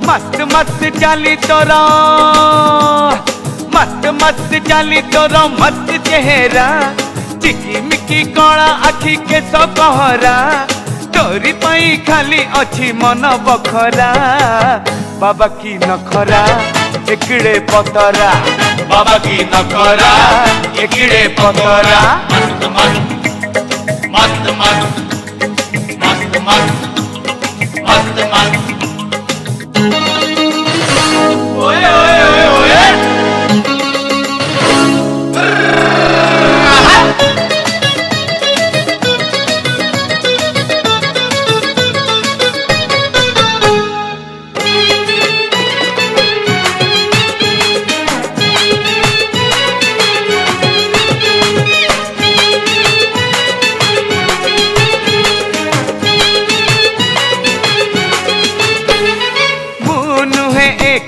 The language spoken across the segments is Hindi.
मस्त मस्त चाली तोरा मस्त मस्त चाली तोरा मस्त चेहरा चिकी मिकी कला आखि के कहरा तोरी पाई खाली अच्छी मन बखरा बाबा की नखरा एकड़े पतरा बाबा की नखरा एकड़े पतरा मस्त मस्त मस्त मस्त मस्त मस्त ओए ओए ओए ओए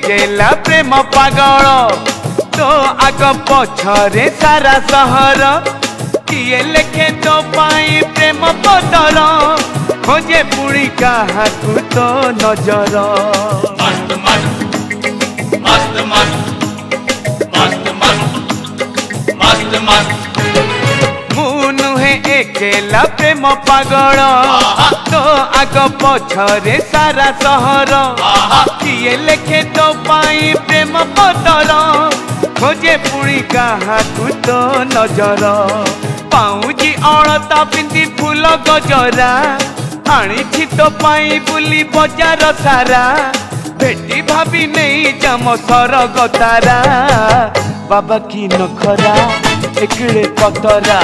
केला प्रेम पागल तो आग पछरे सारा सहर किए लेखे तो पाई प्रेम पतर खोजे पुणी क्या तो नजर मस्त मस्त मस्त मस्त मस्त मस्त मस्त नुहे एकेला प्रेम पागल तो आग पछरे सारा सहर किए लेखे तो पाई प्रेम पतर खोजे पुणी क्या तो नजर पाऊजी अलता पिंदी फूल गजरा आनी तो पाई बुली बजार सारा भेटी भाभी नहीं जम सरग तारा बाबा की नखरा एकड़े पतरा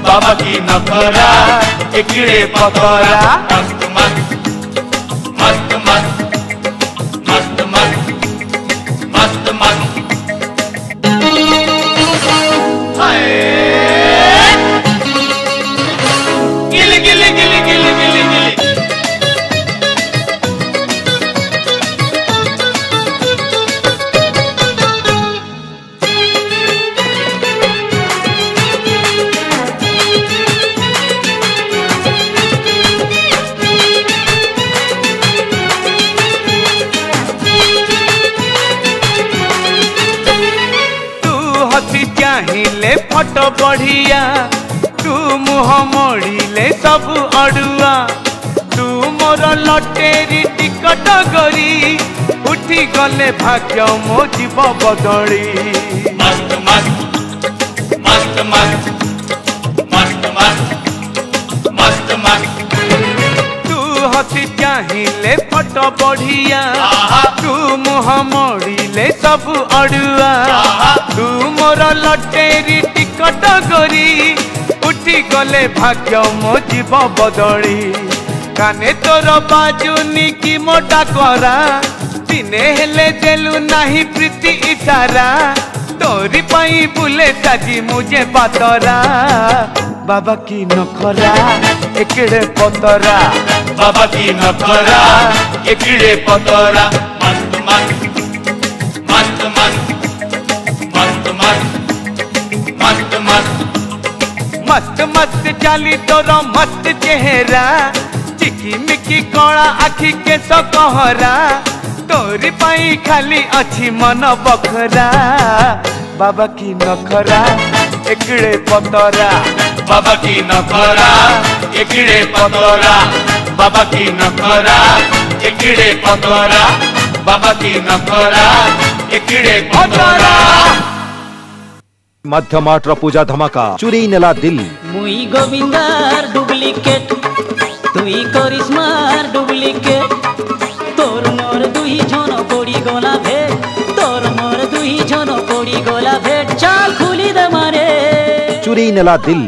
बाबा की नखरा एकड़े पतरा मस्त मस्त मस्त मस्त मस्त मस्त मस्त गिली गिली गिली गिली गिली गिली चाहिले फटो बढ़िया तू मुह मोड़िले सब अड़ुआ तू मोर लटेरी टिकट गरी उठी गले भाग्य मो जीव बदली मस्त मस्त मस्त मस्त मस्त मस्त मस्त मस्त तू हसी चाहिले फटो बढ़िया तू मुह मोड़िले सब अड़ुआ तू मोर लटेरी टिकट गरी उठी गले भाग्य मो जीव बदली काने तोर बाजुनी की मोटा करा दिने हेले देलु नाही प्रीति इशारा तोरी पाई बुले साजी मुझे बातरा बाबा की नखरा एकड़े पतरा बाबा की नखरा एकड़े पतरा मस्त मस्त मस्त मस्त मस्त मस्त मस्त मस्त चाली तोर मस्त चेहरा चिकी मिकी कला आखि के कहरा तोरी पाई खाली अच्छी मन बखरा बाबा की नखरा एकड़े पतरा बाबा की नखरा एकड़े पतरा बाबा की नखरा एकड़े पतरा बाबा की नखरा एकड़े पतरा मध्यमाटर पूजा धमाका चुरी नेला दिल मुई गोविंदार डुप्लिकेट तुई करिश्मार डुप्लिकेट तोर मोर दुई जन पड़ी गला भेट तोर मोर दुई जन पड़ी गला भेट चाल खुली दे मारे चुरी नेला दिल